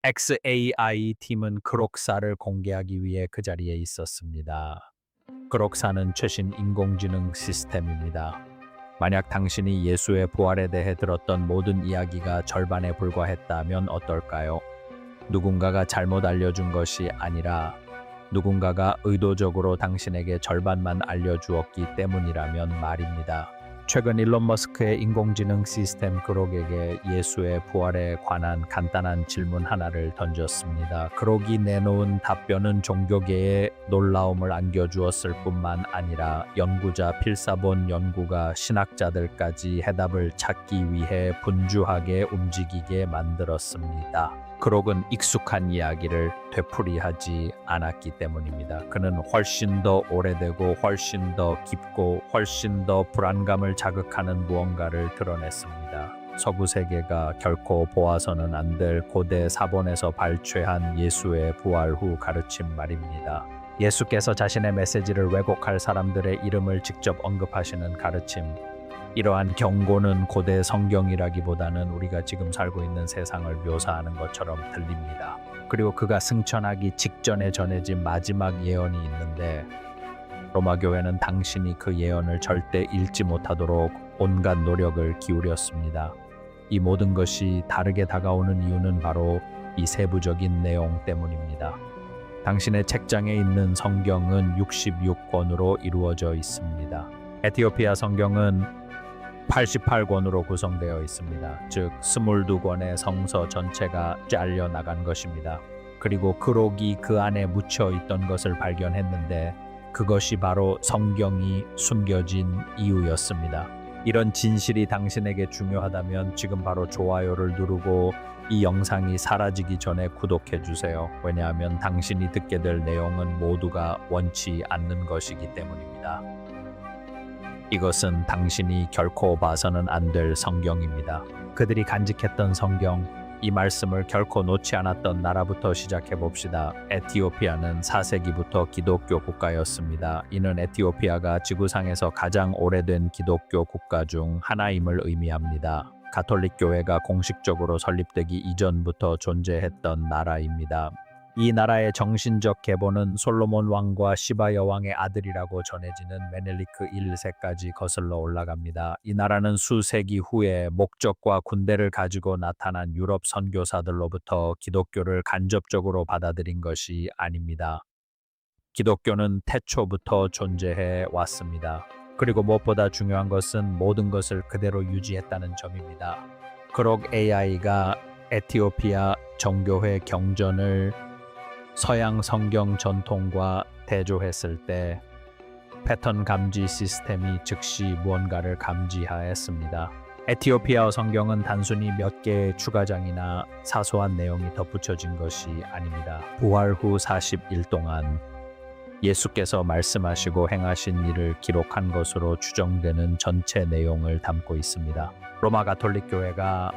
XAI 팀은 그록사를 공개하기 위해 그 자리에 있었습니다. 그록사는 최신 인공지능 시스템입니다. 만약 당신이 예수의 부활에 대해 들었던 모든 이야기가 절반에 불과했다면 어떨까요? 누군가가 잘못 알려준 것이 아니라 누군가가 의도적으로 당신에게 절반만 알려주었기 때문이라면 말입니다. 최근 일론 머스크의 인공지능 시스템 그록에게 예수의 부활에 관한 간단한 질문 하나를 던졌습니다. 그록이 내놓은 답변은 종교계에 놀라움을 안겨주었을 뿐만 아니라 연구자 필사본 연구가 신학자들까지 해답을 찾기 위해 분주하게 움직이게 만들었습니다. 그록은 익숙한 이야기를 되풀이하지 않았기 때문입니다. 그는 훨씬 더 오래되고 훨씬 더 깊고 훨씬 더 불안감을 자극하는 무언가를 드러냈습니다. 서구 세계가 결코 보아서는 안 될 고대 사본에서 발췌한 예수의 부활 후 가르침 말입니다. 예수께서 자신의 메시지를 왜곡할 사람들의 이름을 직접 언급하시는 가르침. 이러한 경고는 고대 성경이라기보다는 우리가 지금 살고 있는 세상을 묘사하는 것처럼 들립니다. 그리고 그가 승천하기 직전에 전해진 마지막 예언이 있는데 로마 교회는 당신이 그 예언을 절대 읽지 못하도록 온갖 노력을 기울였습니다. 이 모든 것이 다르게 다가오는 이유는 바로 이 세부적인 내용 때문입니다. 당신의 책장에 있는 성경은 66권으로 이루어져 있습니다. 에티오피아 성경은 88권으로 구성되어 있습니다. 즉 22권의 성서 전체가 잘려 나간 것입니다. 그리고 그록이 그 안에 묻혀 있던 것을 발견했는데 그것이 바로 성경이 숨겨진 이유였습니다. 이런 진실이 당신에게 중요하다면 지금 바로 좋아요를 누르고 이 영상이 사라지기 전에 구독해 주세요. 왜냐하면 당신이 듣게 될 내용은 모두가 원치 않는 것이기 때문입니다. 이것은 당신이 결코 봐서는 안 될 성경입니다. 그들이 간직했던 성경, 이 말씀을 결코 놓지 않았던 나라부터 시작해 봅시다. 에티오피아는 4세기부터 기독교 국가였습니다. 이는 에티오피아가 지구상에서 가장 오래된 기독교 국가 중 하나임을 의미합니다. 가톨릭 교회가 공식적으로 설립되기 이전부터 존재했던 나라입니다. 이 나라의 정신적 계보는 솔로몬 왕과 시바 여왕의 아들이라고 전해지는 메넬리크 1세까지 거슬러 올라갑니다. 이 나라는 수세기 후에 목적과 군대를 가지고 나타난 유럽 선교사들로부터 기독교를 간접적으로 받아들인 것이 아닙니다. 기독교는 태초부터 존재해 왔습니다. 그리고 무엇보다 중요한 것은 모든 것을 그대로 유지했다는 점입니다. 그록 AI가 에티오피아 정교회 경전을 서양 성경 전통과 대조했을 때 패턴 감지 시스템이 즉시 무언가를 감지하였습니다. 에티오피아어 성경은 단순히 몇 개의 추가장이나 사소한 내용이 덧붙여진 것이 아닙니다. 부활 후 40일 동안 예수께서 말씀하시고 행하신 일을 기록한 것으로 추정되는 전체 내용을 담고 있습니다. 로마 가톨릭 교회가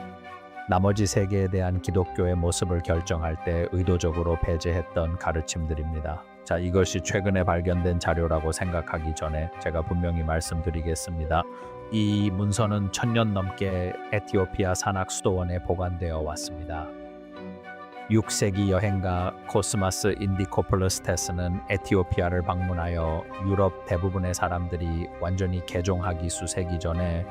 나머지 세계에 대한 기독교의 모습을 결정할 때 의도적으로 배제했던 가르침들입니다. 자, 이것이 최근에 발견된 자료라고 생각하기 전에 제가 분명히 말씀드리겠습니다. 이 문서는 1000년 넘게 에티오피아 산악 수도원에 보관되어 왔습니다. 6세기 여행가 코스마스 인디코폴러스테스는 에티오피아를 방문하여 유럽 대부분의 사람들이 완전히 개종하기 수세기 전에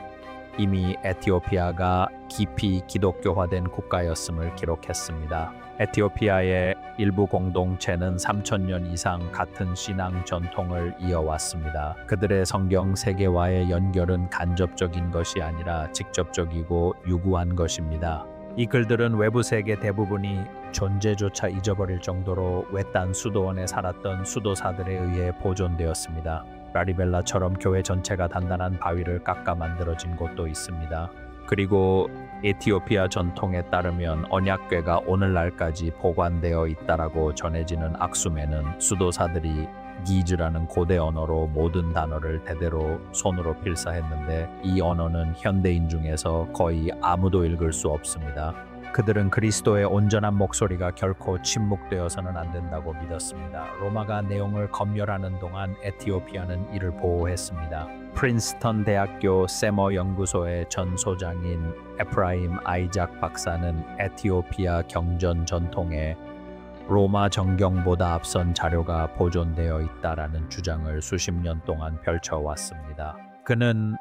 이미 에티오피아가 깊이 기독교화된 국가였음을 기록했습니다. 에티오피아의 일부 공동체는 3000년 이상 같은 신앙 전통을 이어왔습니다. 그들의 성경 세계와의 연결은 간접적인 것이 아니라 직접적이고 유구한 것입니다. 이 글들은 외부 세계 대부분이 존재조차 잊어버릴 정도로 외딴 수도원에 살았던 수도사들에 의해 보존되었습니다. 라리벨라처럼 교회 전체가 단단한 바위를 깎아 만들어진 곳도 있습니다. 그리고 에티오피아 전통에 따르면 언약궤가 오늘날까지 보관되어 있다라고 전해지는 악수메는 수도사들이 기즈라는 고대 언어로 모든 단어를 대대로 손으로 필사했는데 이 언어는 현대인 중에서 거의 아무도 읽을 수 없습니다. 그들은 그리스도의 온전한 목소리가 결코 침묵되어서는 안 된다고 믿었습니다. 로마가 내용을 검열하는 동안 에티오피아는 이를 보호했습니다. 프린스턴 대학교 세머 연구소의 전 소장인 에프라임 아이작 박사는 에티오피아 경전 전통에 로마 정경보다 앞선 자료가 보존되어 있다라는 주장을 수십 년 동안 펼쳐왔습니다. 그는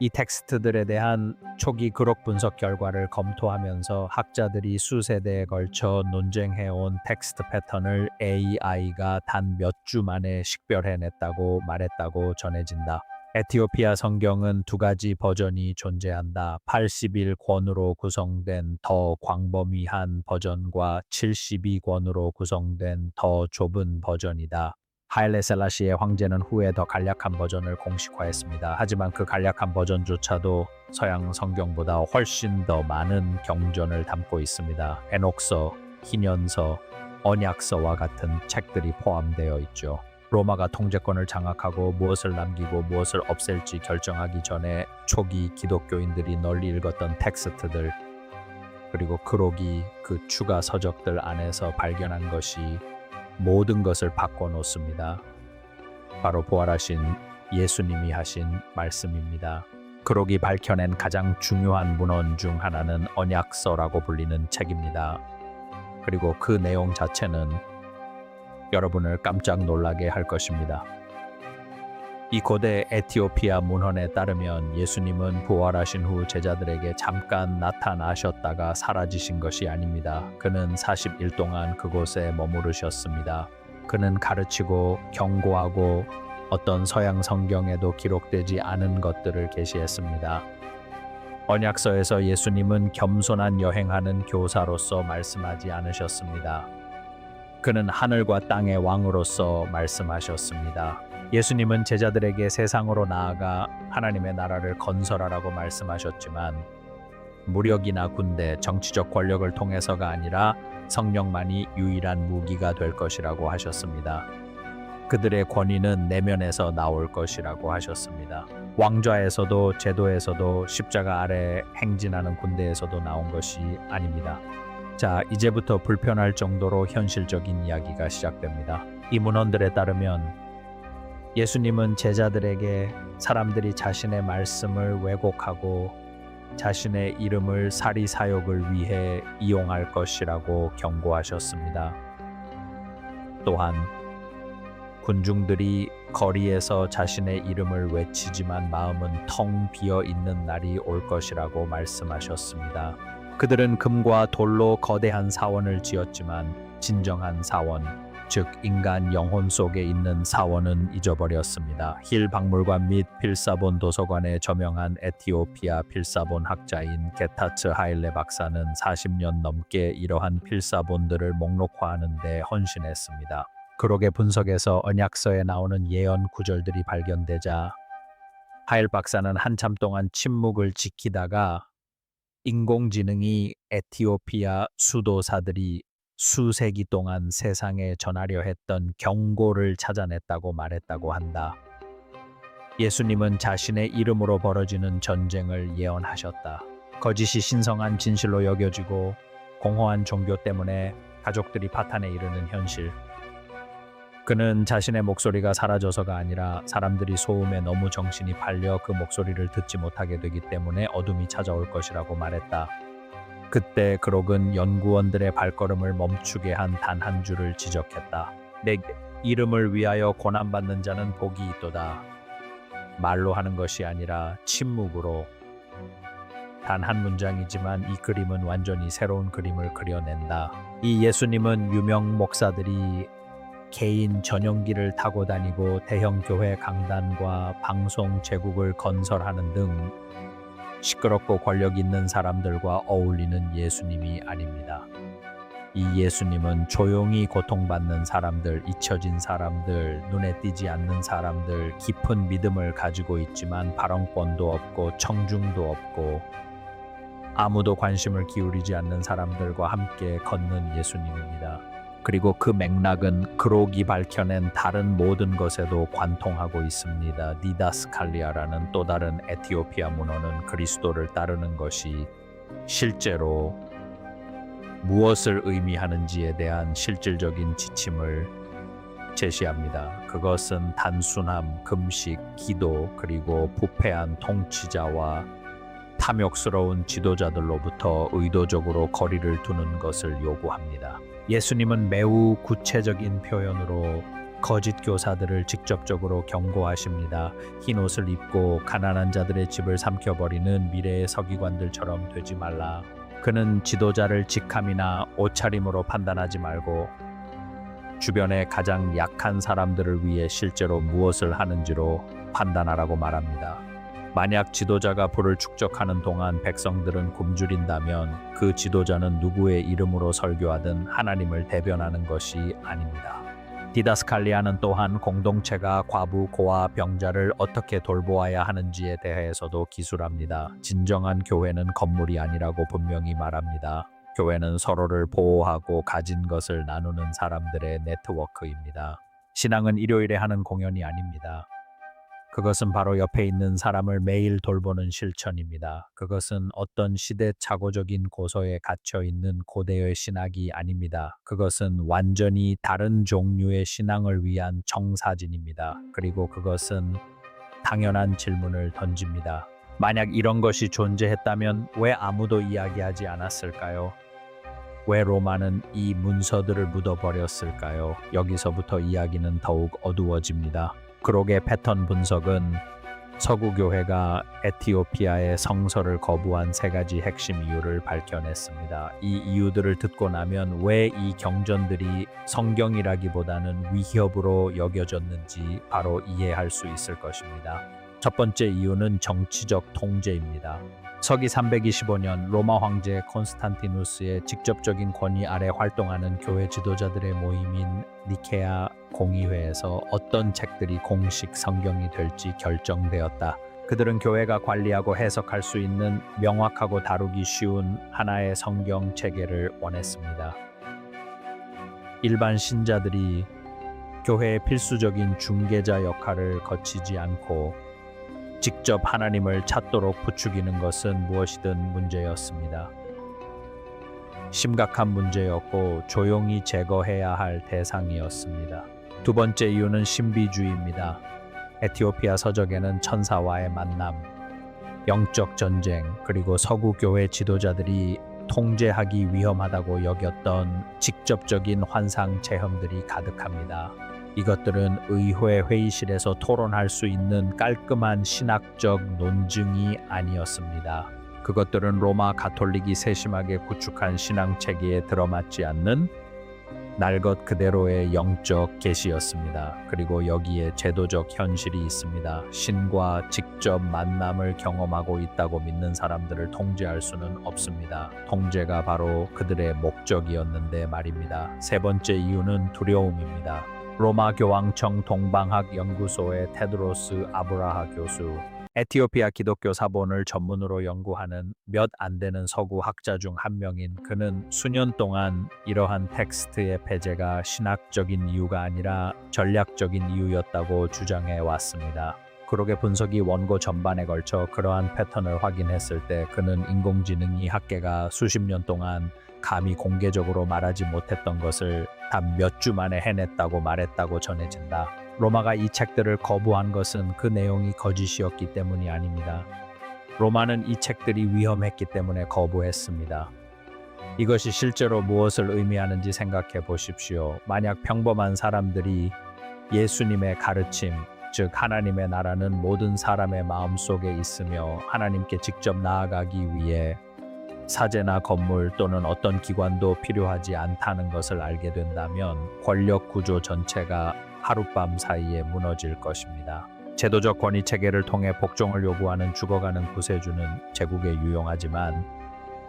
이 텍스트들에 대한 초기 그록 분석 결과를 검토하면서 학자들이 수세대에 걸쳐 논쟁해온 텍스트 패턴을 AI가 단 몇 주 만에 식별해냈다고 말했다고 전해진다. 에티오피아 성경은 두 가지 버전이 존재한다. 81권으로 구성된 더 광범위한 버전과 72권으로 구성된 더 좁은 버전이다. 하일레 셀라시의 황제는 후에 더 간략한 버전을 공식화했습니다. 하지만 그 간략한 버전조차도 서양 성경보다 훨씬 더 많은 경전을 담고 있습니다. 에녹서, 희년서, 언약서와 같은 책들이 포함되어 있죠. 로마가 통제권을 장악하고 무엇을 남기고 무엇을 없앨지 결정하기 전에 초기 기독교인들이 널리 읽었던 텍스트들, 그리고 그록이 그 추가 서적들 안에서 발견한 것이 모든 것을 바꿔놓습니다. 바로 부활하신 예수님이 하신 말씀입니다. 그록이 밝혀낸 가장 중요한 문헌 중 하나는 언약서라고 불리는 책입니다. 그리고 그 내용 자체는 여러분을 깜짝 놀라게 할 것입니다. 이 고대 에티오피아 문헌에 따르면 예수님은 부활하신 후 제자들에게 잠깐 나타나셨다가 사라지신 것이 아닙니다. 그는 40일 동안 그곳에 머무르셨습니다. 그는 가르치고 경고하고 어떤 서양 성경에도 기록되지 않은 것들을 계시했습니다. 언약서에서 예수님은 겸손한 여행하는 교사로서 말씀하지 않으셨습니다. 그는 하늘과 땅의 왕으로서 말씀하셨습니다. 예수님은 제자들에게 세상으로 나아가 하나님의 나라를 건설하라고 말씀하셨지만 무력이나 군대, 정치적 권력을 통해서가 아니라 성령만이 유일한 무기가 될 것이라고 하셨습니다. 그들의 권위는 내면에서 나올 것이라고 하셨습니다. 왕좌에서도 제도에서도 십자가 아래 행진하는 군대에서도 나온 것이 아닙니다. 자, 이제부터 불편할 정도로 현실적인 이야기가 시작됩니다. 이 문헌들에 따르면 예수님은 제자들에게 사람들이 자신의 말씀을 왜곡하고 자신의 이름을 사리사욕을 위해 이용할 것이라고 경고하셨습니다. 또한 군중들이 거리에서 자신의 이름을 외치지만 마음은 텅 비어 있는 날이 올 것이라고 말씀하셨습니다. 그들은 금과 돌로 거대한 사원을 지었지만 진정한 사원, 즉 인간 영혼 속에 있는 사원은 잊어버렸습니다. 힐 박물관 및 필사본 도서관에 저명한 에티오피아 필사본 학자인 게타츠 하일레 박사는 40년 넘게 이러한 필사본들을 목록화하는 데 헌신했습니다. 그록의 분석에서 언약서에 나오는 예언 구절들이 발견되자 하일 박사는 한참 동안 침묵을 지키다가 인공지능이 에티오피아 수도사들이 수세기 동안 세상에 전하려 했던 경고를 찾아냈다고 말했다고 한다. 예수님은 자신의 이름으로 벌어지는 전쟁을 예언하셨다. 거짓이 신성한 진실로 여겨지고 공허한 종교 때문에 가족들이 파탄에 이르는 현실. 그는 자신의 목소리가 사라져서가 아니라 사람들이 소음에 너무 정신이 팔려 그 목소리를 듣지 못하게 되기 때문에 어둠이 찾아올 것이라고 말했다. 그때 그록은 연구원들의 발걸음을 멈추게 한 단 한 줄을 지적했다. 내 이름을 위하여 고난받는 자는 복이 있도다. 말로 하는 것이 아니라 침묵으로. 단 한 문장이지만 이 그림은 완전히 새로운 그림을 그려낸다. 이 예수님은 유명 목사들이 개인 전용기를 타고 다니고 대형 교회 강단과 방송 제국을 건설하는 등 시끄럽고 권력 있는 사람들과 어울리는 예수님이 아닙니다. 이 예수님은 조용히 고통받는 사람들, 잊혀진 사람들, 눈에 띄지 않는 사람들, 깊은 믿음을 가지고 있지만 발언권도 없고 청중도 없고 아무도 관심을 기울이지 않는 사람들과 함께 걷는 예수님입니다. 그리고 그 맥락은 그록이 밝혀낸 다른 모든 것에도 관통하고 있습니다. 디다스칼리아라는 또 다른 에티오피아 문헌은 그리스도를 따르는 것이 실제로 무엇을 의미하는지에 대한 실질적인 지침을 제시합니다. 그것은 단순함, 금식, 기도, 그리고 부패한 통치자와 탐욕스러운 지도자들로부터 의도적으로 거리를 두는 것을 요구합니다. 예수님은 매우 구체적인 표현으로 거짓 교사들을 직접적으로 경고하십니다. 흰 옷을 입고 가난한 자들의 집을 삼켜버리는 미래의 서기관들처럼 되지 말라. 그는 지도자를 직함이나 옷차림으로 판단하지 말고 주변의 가장 약한 사람들을 위해 실제로 무엇을 하는지로 판단하라고 말합니다. 만약 지도자가 부를 축적하는 동안 백성들은 굶주린다면 그 지도자는 누구의 이름으로 설교하든 하나님을 대변하는 것이 아닙니다. 디다스칼리아는 또한 공동체가 과부, 고아, 병자를 어떻게 돌보아야 하는지에 대해서도 기술합니다. 진정한 교회는 건물이 아니라고 분명히 말합니다. 교회는 서로를 보호하고 가진 것을 나누는 사람들의 네트워크입니다. 신앙은 일요일에 하는 공연이 아닙니다. 그것은 바로 옆에 있는 사람을 매일 돌보는 실천입니다. 그것은 어떤 시대착오적인 고소에 갇혀 있는 고대의 신학이 아닙니다. 그것은 완전히 다른 종류의 신앙을 위한 청사진입니다. 그리고 그것은 당연한 질문을 던집니다. 만약 이런 것이 존재했다면 왜 아무도 이야기하지 않았을까요? 왜 로마는 이 문서들을 묻어버렸을까요? 여기서부터 이야기는 더욱 어두워집니다. 그록의 패턴 분석은 서구 교회가 에티오피아의 성서를 거부한 세 가지 핵심 이유를 밝혀냈습니다. 이 이유들을 듣고 나면 왜 이 경전들이 성경이라기보다는 위협으로 여겨졌는지 바로 이해할 수 있을 것입니다. 첫 번째 이유는 정치적 통제입니다. 서기 325년 로마 황제 콘스탄티누스의 직접적인 권위 아래 활동하는 교회 지도자들의 모임인 니케아 공의회에서 어떤 책들이 공식 성경이 될지 결정되었다. 그들은 교회가 관리하고 해석할 수 있는 명확하고 다루기 쉬운 하나의 성경 체계를 원했습니다. 일반 신자들이 교회의 필수적인 중개자 역할을 거치지 않고 직접 하나님을 찾도록 부추기는 것은 무엇이든 문제였습니다. 심각한 문제였고 조용히 제거해야 할 대상이었습니다. 두 번째 이유는 신비주의입니다. 에티오피아 서적에는 천사와의 만남, 영적 전쟁, 그리고 서구 교회 지도자들이 통제하기 위험하다고 여겼던 직접적인 환상 체험들이 가득합니다. 이것들은 의회 회의실에서 토론할 수 있는 깔끔한 신학적 논증이 아니었습니다. 그것들은 로마 가톨릭이 세심하게 구축한 신앙 체계에 들어맞지 않는 날 것 그대로의 영적 계시였습니다. 그리고 여기에 제도적 현실이 있습니다. 신과 직접 만남을 경험하고 있다고 믿는 사람들을 통제할 수는 없습니다. 통제가 바로 그들의 목적이었는데 말입니다. 세 번째 이유는 두려움입니다. 로마 교황청 동방학 연구소의 테드로스 아브라하 교수, 에티오피아 기독교 사본을 전문으로 연구하는 몇 안 되는 서구 학자 중 한 명인 그는 수년 동안 이러한 텍스트의 폐제가 신학적인 이유가 아니라 전략적인 이유였다고 주장해 왔습니다. 그록의 분석이 원고 전반에 걸쳐 그러한 패턴을 확인했을 때 그는 인공지능이 학계가 수십 년 동안 감히 공개적으로 말하지 못했던 것을 단 몇 주 만에 해냈다고 말했다고 전해진다. 로마가 이 책들을 거부한 것은 그 내용이 거짓이었기 때문이 아닙니다. 로마는 이 책들이 위험했기 때문에 거부했습니다. 이것이 실제로 무엇을 의미하는지 생각해 보십시오. 만약 평범한 사람들이 예수님의 가르침, 즉 하나님의 나라는 모든 사람의 마음속에 있으며 하나님께 직접 나아가기 위해 사제나 건물 또는 어떤 기관도 필요하지 않다는 것을 알게 된다면 권력 구조 전체가 하룻밤 사이에 무너질 것입니다. 제도적 권위 체계를 통해 복종을 요구하는 죽어가는 구세주는 제국에 유용하지만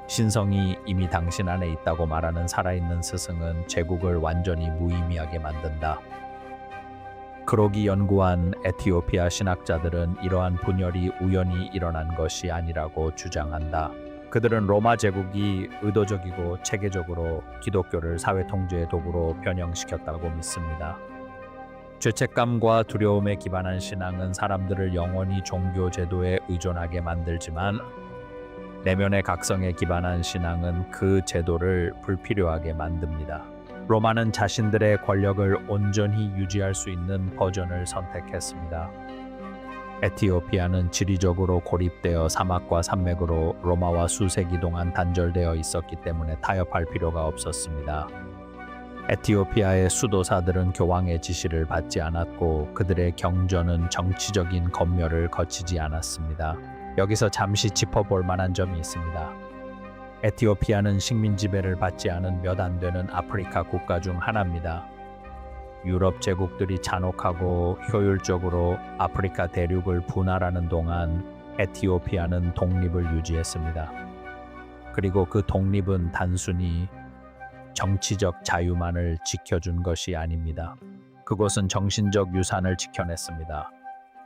신성이 이미 당신 안에 있다고 말하는 살아있는 스승은 제국을 완전히 무의미하게 만든다. 그록이 연구한 에티오피아 신학자들은 이러한 분열이 우연히 일어난 것이 아니라고 주장한다. 그들은 로마 제국이 의도적이고 체계적으로 기독교를 사회 통제의 도구로 변형시켰다고 믿습니다. 죄책감과 두려움에 기반한 신앙은 사람들을 영원히 종교 제도에 의존하게 만들지만 내면의 각성에 기반한 신앙은 그 제도를 불필요하게 만듭니다. 로마는 자신들의 권력을 온전히 유지할 수 있는 버전을 선택했습니다. 에티오피아는 지리적으로 고립되어 사막과 산맥으로 로마와 수세기 동안 단절되어 있었기 때문에 타협할 필요가 없었습니다. 에티오피아의 수도사들은 교황의 지시를 받지 않았고 그들의 경전은 정치적인 검열을 거치지 않았습니다. 여기서 잠시 짚어볼 만한 점이 있습니다. 에티오피아는 식민 지배를 받지 않은 몇 안 되는 아프리카 국가 중 하나입니다. 유럽 제국들이 잔혹하고 효율적으로 아프리카 대륙을 분할하는 동안 에티오피아는 독립을 유지했습니다. 그리고 그 독립은 단순히 정치적 자유만을 지켜준 것이 아닙니다. 그곳은 정신적 유산을 지켜냈습니다.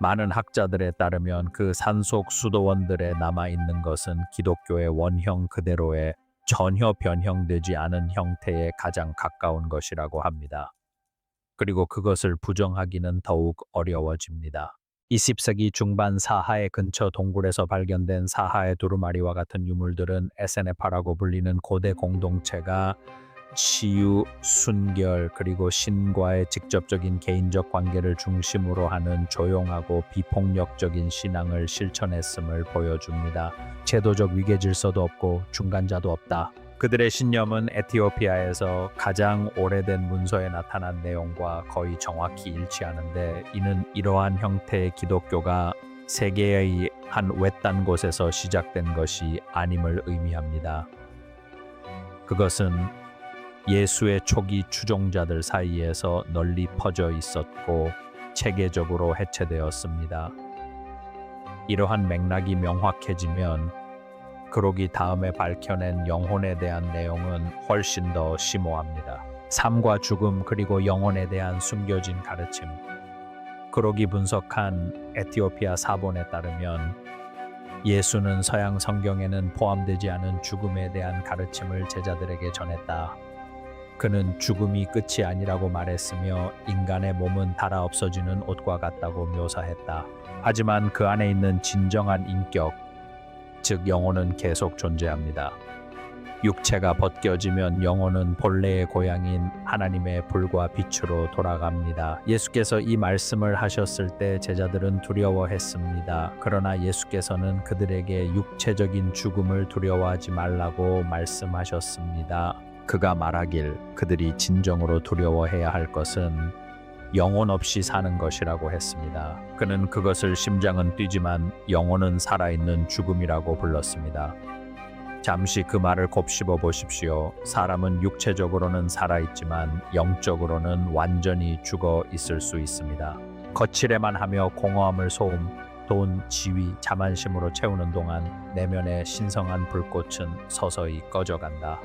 많은 학자들에 따르면 그 산속 수도원들에 남아있는 것은 기독교의 원형 그대로의 전혀 변형되지 않은 형태에 가장 가까운 것이라고 합니다. 그리고 그것을 부정하기는 더욱 어려워집니다. 20세기 중반 사하의 근처 동굴에서 발견된 사하의 두루마리와 같은 유물들은 에세네파라고 불리는 고대 공동체가 치유, 순결, 그리고 신과의 직접적인 개인적 관계를 중심으로 하는 조용하고 비폭력적인 신앙을 실천했음을 보여줍니다. 제도적 위계 질서도 없고 중간자도 없다. 그들의 신념은 에티오피아에서 가장 오래된 문서에 나타난 내용과 거의 정확히 일치하는데, 이는 이러한 형태의 기독교가 세계의 한 외딴 곳에서 시작된 것이 아님을 의미합니다. 그것은 예수의 초기 추종자들 사이에서 널리 퍼져 있었고 체계적으로 해체되었습니다. 이러한 맥락이 명확해지면 그록이 다음에 밝혀낸 영혼에 대한 내용은 훨씬 더 심오합니다. 삶과 죽음 그리고 영혼에 대한 숨겨진 가르침. 그록이 분석한 에티오피아 사본에 따르면 예수는 서양 성경에는 포함되지 않은 죽음에 대한 가르침을 제자들에게 전했다. 그는 죽음이 끝이 아니라고 말했으며 인간의 몸은 닳아 없어지는 옷과 같다고 묘사했다. 하지만 그 안에 있는 진정한 인격, 즉 영혼은 계속 존재합니다. 육체가 벗겨지면 영혼은 본래의 고향인 하나님의 불과 빛으로 돌아갑니다. 예수께서 이 말씀을 하셨을 때 제자들은 두려워했습니다. 그러나 예수께서는 그들에게 육체적인 죽음을 두려워하지 말라고 말씀하셨습니다. 그가 말하길 그들이 진정으로 두려워해야 할 것은 영혼 없이 사는 것이라고 했습니다. 그는 그것을 심장은 뛰지만 영혼은 살아있는 죽음이라고 불렀습니다. 잠시 그 말을 곱씹어 보십시오. 사람은 육체적으로는 살아있지만 영적으로는 완전히 죽어 있을 수 있습니다. 거칠에만 하며 공허함을 소음, 돈, 지위, 자만심으로 채우는 동안 내면의 신성한 불꽃은 서서히 꺼져간다.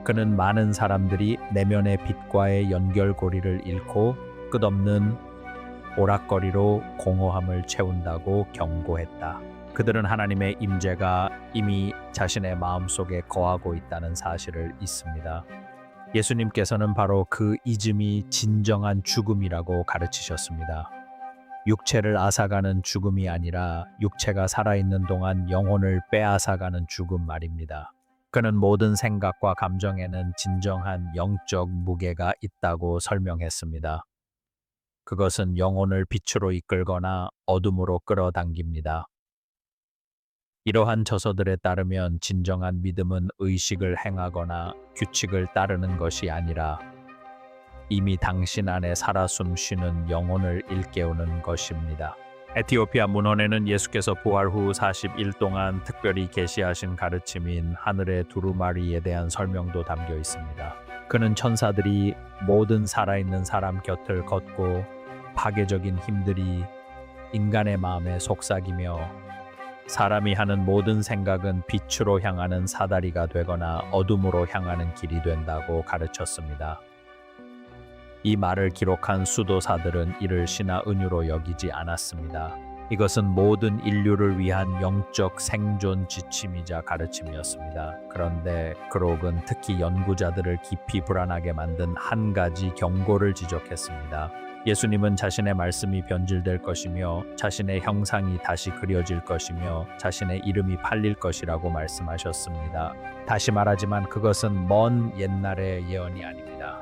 그는 많은 사람들이 내면의 빛과의 연결고리를 잃고 끝없는 오락거리로 공허함을 채운다고 경고했다. 그들은 하나님의 임재가 이미 자신의 마음속에 거하고 있다는 사실을 잊습니다. 예수님께서는 바로 그 잊음이 진정한 죽음이라고 가르치셨습니다. 육체를 앗아가는 죽음이 아니라 육체가 살아있는 동안 영혼을 빼앗아가는 죽음 말입니다. 그는 모든 생각과 감정에는 진정한 영적 무게가 있다고 설명했습니다. 그것은 영혼을 빛으로 이끌거나 어둠으로 끌어당깁니다. 이러한 저서들에 따르면 진정한 믿음은 의식을 행하거나 규칙을 따르는 것이 아니라 이미 당신 안에 살아 숨쉬는 영혼을 일깨우는 것입니다. 에티오피아 문헌에는 예수께서 부활 후 40일 동안 특별히 계시하신 가르침인 하늘의 두루마리에 대한 설명도 담겨 있습니다. 그는 천사들이 모든 살아있는 사람 곁을 걷고 파괴적인 힘들이 인간의 마음에 속삭이며 사람이 하는 모든 생각은 빛으로 향하는 사다리가 되거나 어둠으로 향하는 길이 된다고 가르쳤습니다. 이 말을 기록한 수도사들은 이를 신화 은유로 여기지 않았습니다. 이것은 모든 인류를 위한 영적 생존 지침이자 가르침이었습니다. 그런데 그록은 특히 연구자들을 깊이 불안하게 만든 한 가지 경고를 지적했습니다. 예수님은 자신의 말씀이 변질될 것이며 자신의 형상이 다시 그려질 것이며 자신의 이름이 팔릴 것이라고 말씀하셨습니다. 다시 말하지만 그것은 먼 옛날의 예언이 아닙니다.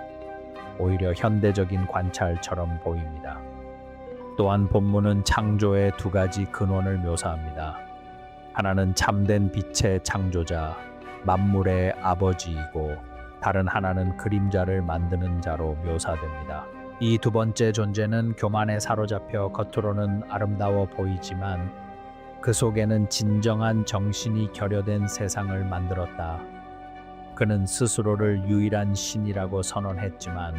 오히려 현대적인 관찰처럼 보입니다. 또한 본문은 창조의 두 가지 근원을 묘사합니다. 하나는 참된 빛의 창조자, 만물의 아버지이고 다른 하나는 그림자를 만드는 자로 묘사됩니다. 이 두 번째 존재는 교만에 사로잡혀 겉으로는 아름다워 보이지만 그 속에는 진정한 정신이 결여된 세상을 만들었다. 그는 스스로를 유일한 신이라고 선언했지만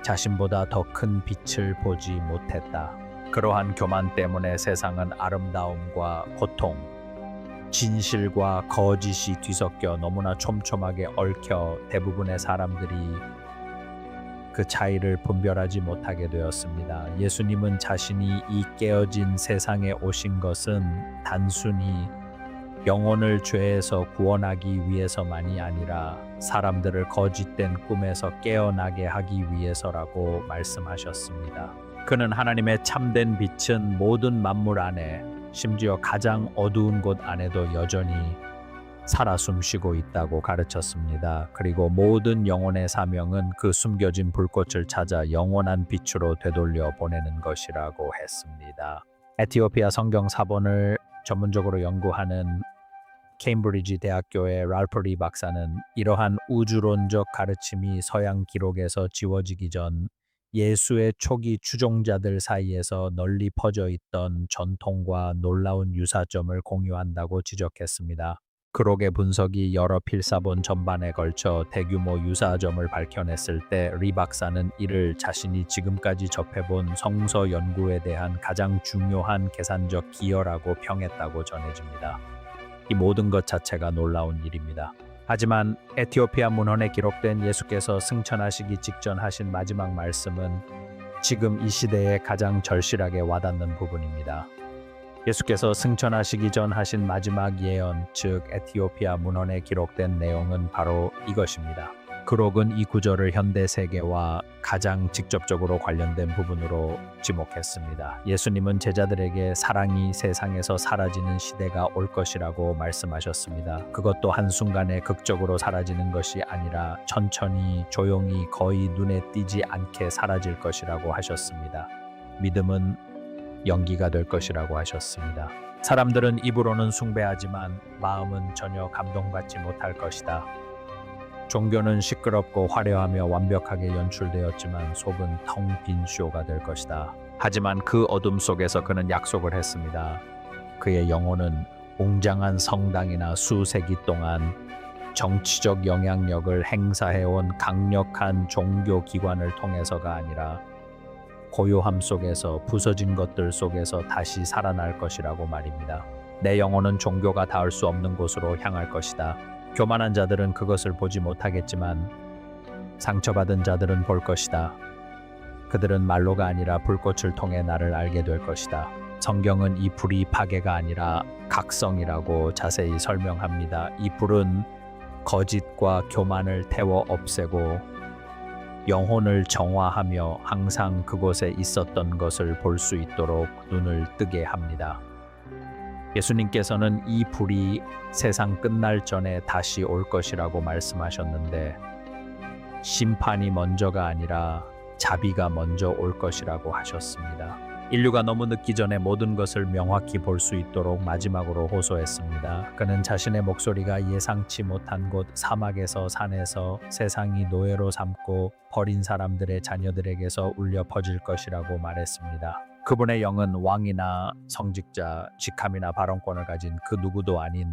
자신보다 더 큰 빛을 보지 못했다. 그러한 교만 때문에 세상은 아름다움과 고통, 진실과 거짓이 뒤섞여 너무나 촘촘하게 얽혀 대부분의 사람들이 그 차이를 분별하지 못하게 되었습니다. 예수님은 자신이 이 깨어진 세상에 오신 것은 단순히 영혼을 죄에서 구원하기 위해서만이 아니라 사람들을 거짓된 꿈에서 깨어나게 하기 위해서라고 말씀하셨습니다. 그는 하나님의 참된 빛은 모든 만물 안에, 심지어 가장 어두운 곳 안에도 여전히 살아 숨쉬고 있다고 가르쳤습니다. 그리고 모든 영혼의 사명은 그 숨겨진 불꽃을 찾아 영원한 빛으로 되돌려 보내는 것이라고 했습니다. 에티오피아 성경 사본을 전문적으로 연구하는 케임브리지 대학교의 랄프 리 박사는 이러한 우주론적 가르침이 서양 기록에서 지워지기 전 예수의 초기 추종자들 사이에서 널리 퍼져 있던 전통과 놀라운 유사점을 공유한다고 지적했습니다. 그록의 분석이 여러 필사본 전반에 걸쳐 대규모 유사점을 밝혀냈을 때 리 박사는 이를 자신이 지금까지 접해본 성서 연구에 대한 가장 중요한 계산적 기여라고 평했다고 전해집니다. 이 모든 것 자체가 놀라운 일입니다. 하지만 에티오피아 문헌에 기록된 예수께서 승천하시기 직전 하신 마지막 말씀은 지금 이 시대에 가장 절실하게 와닿는 부분입니다. 예수께서 승천하시기 전 하신 마지막 예언, 즉 에티오피아 문헌에 기록된 내용은 바로 이것입니다. 그록은 이 구절을 현대 세계와 가장 직접적으로 관련된 부분으로 지목했습니다. 예수님은 제자들에게 사랑이 세상에서 사라지는 시대가 올 것이라고 말씀하셨습니다. 그것도 한순간에 극적으로 사라지는 것이 아니라 천천히 조용히 거의 눈에 띄지 않게 사라질 것이라고 하셨습니다. 믿음은 연기가 될 것이라고 하셨습니다. 사람들은 입으로는 숭배하지만 마음은 전혀 감동받지 못할 것이다. 종교는 시끄럽고 화려하며 완벽하게 연출되었지만 속은 텅 빈 쇼가 될 것이다. 하지만 그 어둠 속에서 그는 약속을 했습니다. 그의 영혼은 웅장한 성당이나 수세기 동안 정치적 영향력을 행사해온 강력한 종교 기관을 통해서가 아니라 고요함 속에서 부서진 것들 속에서 다시 살아날 것이라고 말입니다. 내 영혼은 종교가 닿을 수 없는 곳으로 향할 것이다. 교만한 자들은 그것을 보지 못하겠지만 상처받은 자들은 볼 것이다. 그들은 말로가 아니라 불꽃을 통해 나를 알게 될 것이다. 성경은 이 불이 파괴가 아니라 각성이라고 자세히 설명합니다. 이 불은 거짓과 교만을 태워 없애고 영혼을 정화하며 항상 그곳에 있었던 것을 볼 수 있도록 눈을 뜨게 합니다. 예수님께서는 이 불이 세상 끝날 전에 다시 올 것이라고 말씀하셨는데 심판이 먼저가 아니라 자비가 먼저 올 것이라고 하셨습니다. 인류가 너무 늦기 전에 모든 것을 명확히 볼 수 있도록 마지막으로 호소했습니다. 그는 자신의 목소리가 예상치 못한 곳 사막에서 산에서 세상이 노예로 삼고 버린 사람들의 자녀들에게서 울려 퍼질 것이라고 말했습니다. 그분의 영은 왕이나 성직자, 직함이나 발언권을 가진 그 누구도 아닌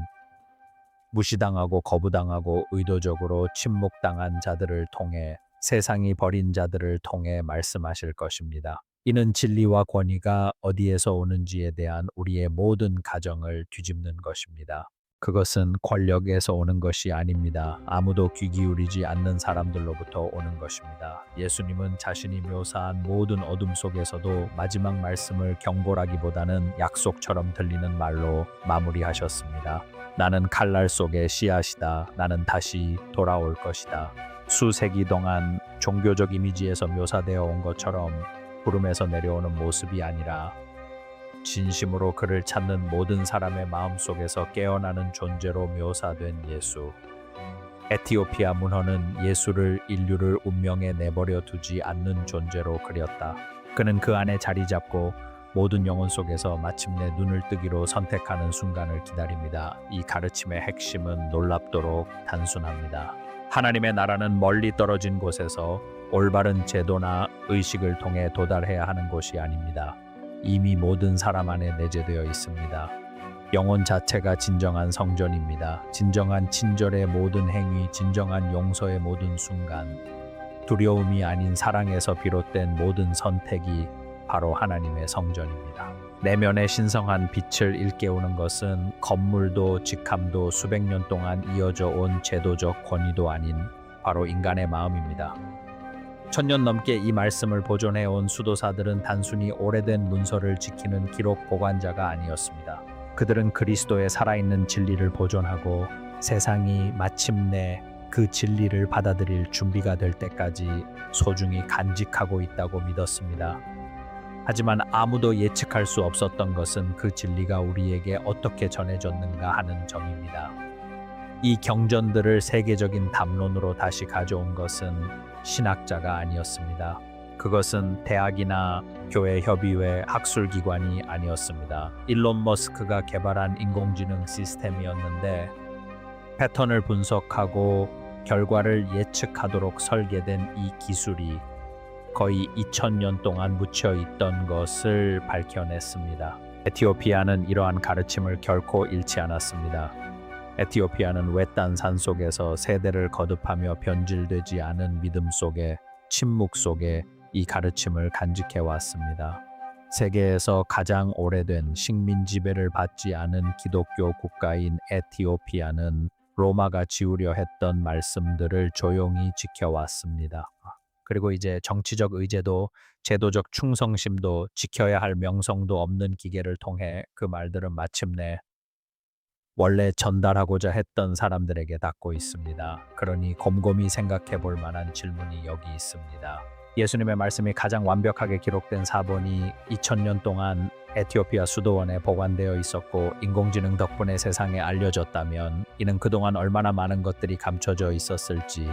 무시당하고 거부당하고 의도적으로 침묵당한 자들을 통해 세상이 버린 자들을 통해 말씀하실 것입니다. 이는 진리와 권위가 어디에서 오는지에 대한 우리의 모든 가정을 뒤집는 것입니다. 그것은 권력에서 오는 것이 아닙니다. 아무도 귀 기울이지 않는 사람들로부터 오는 것입니다. 예수님은 자신이 묘사한 모든 어둠 속에서도 마지막 말씀을 경고라기보다는 약속처럼 들리는 말로 마무리하셨습니다. 나는 칼날 속의 씨앗이다. 나는 다시 돌아올 것이다. 수세기 동안 종교적 이미지에서 묘사되어 온 것처럼 구름에서 내려오는 모습이 아니라 진심으로 그를 찾는 모든 사람의 마음속에서 깨어나는 존재로 묘사된 예수. 에티오피아 문헌은 예수를 인류를 운명에 내버려 두지 않는 존재로 그렸다. 그는 그 안에 자리 잡고 모든 영혼 속에서 마침내 눈을 뜨기로 선택하는 순간을 기다립니다. 이 가르침의 핵심은 놀랍도록 단순합니다. 하나님의 나라는 멀리 떨어진 곳에서 올바른 제도나 의식을 통해 도달해야 하는 곳이 아닙니다. 이미 모든 사람 안에 내재되어 있습니다. 영혼 자체가 진정한 성전입니다. 진정한 친절의 모든 행위, 진정한 용서의 모든 순간, 두려움이 아닌 사랑에서 비롯된 모든 선택이 바로 하나님의 성전입니다. 내면의 신성한 빛을 일깨우는 것은 건물도 직함도 수백 년 동안 이어져 온 제도적 권위도 아닌 바로 인간의 마음입니다. 1000년 넘게 이 말씀을 보존해온 수도사들은 단순히 오래된 문서를 지키는 기록 보관자가 아니었습니다. 그들은 그리스도의 살아있는 진리를 보존하고 세상이 마침내 그 진리를 받아들일 준비가 될 때까지 소중히 간직하고 있다고 믿었습니다. 하지만 아무도 예측할 수 없었던 것은 그 진리가 우리에게 어떻게 전해졌는가 하는 점입니다. 이 경전들을 세계적인 담론으로 다시 가져온 것은 신학자가 아니었습니다. 그것은 대학이나 교회 협의회 학술기관이 아니었습니다. 일론 머스크가 개발한 인공지능 시스템이었는데 패턴을 분석하고 결과를 예측하도록 설계된 이 기술이 거의 2000년 동안 묻혀 있던 것을 밝혀냈습니다. 에티오피아는 이러한 가르침을 결코 잃지 않았습니다. 에티오피아는 외딴 산 속에서 세대를 거듭하며 변질되지 않은 믿음 속에 침묵 속에 이 가르침을 간직해 왔습니다. 세계에서 가장 오래된 식민 지배를 받지 않은 기독교 국가인 에티오피아는 로마가 지우려 했던 말씀들을 조용히 지켜왔습니다. 그리고 이제 정치적 의제도 제도적 충성심도 지켜야 할 명성도 없는 기계를 통해 그 말들은 마침내 원래 전달하고자 했던 사람들에게 닿고 있습니다. 그러니 곰곰이 생각해 볼 만한 질문이 여기 있습니다. 예수님의 말씀이 가장 완벽하게 기록된 사본이 2000년 동안 에티오피아 수도원에 보관되어 있었고 인공지능 덕분에 세상에 알려졌다면 이는 그동안 얼마나 많은 것들이 감춰져 있었을지,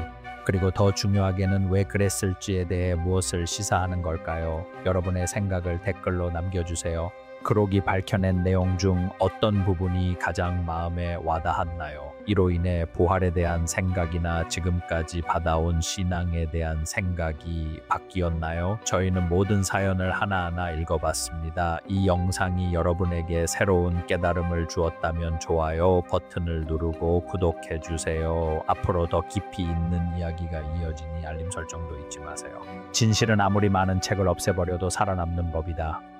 그리고 더 중요하게는 왜 그랬을지에 대해 무엇을 시사하는 걸까요? 여러분의 생각을 댓글로 남겨주세요. 그록이 밝혀낸 내용 중 어떤 부분이 가장 마음에 와닿았나요? 이로 인해 부활에 대한 생각이나 지금까지 받아온 신앙에 대한 생각이 바뀌었나요? 저희는 모든 사연을 하나하나 읽어봤습니다. 이 영상이 여러분에게 새로운 깨달음을 주었다면 좋아요 버튼을 누르고 구독해주세요. 앞으로 더 깊이 있는 이야기가 이어지니 알림 설정도 잊지 마세요. 진실은 아무리 많은 책을 없애버려도 살아남는 법이다.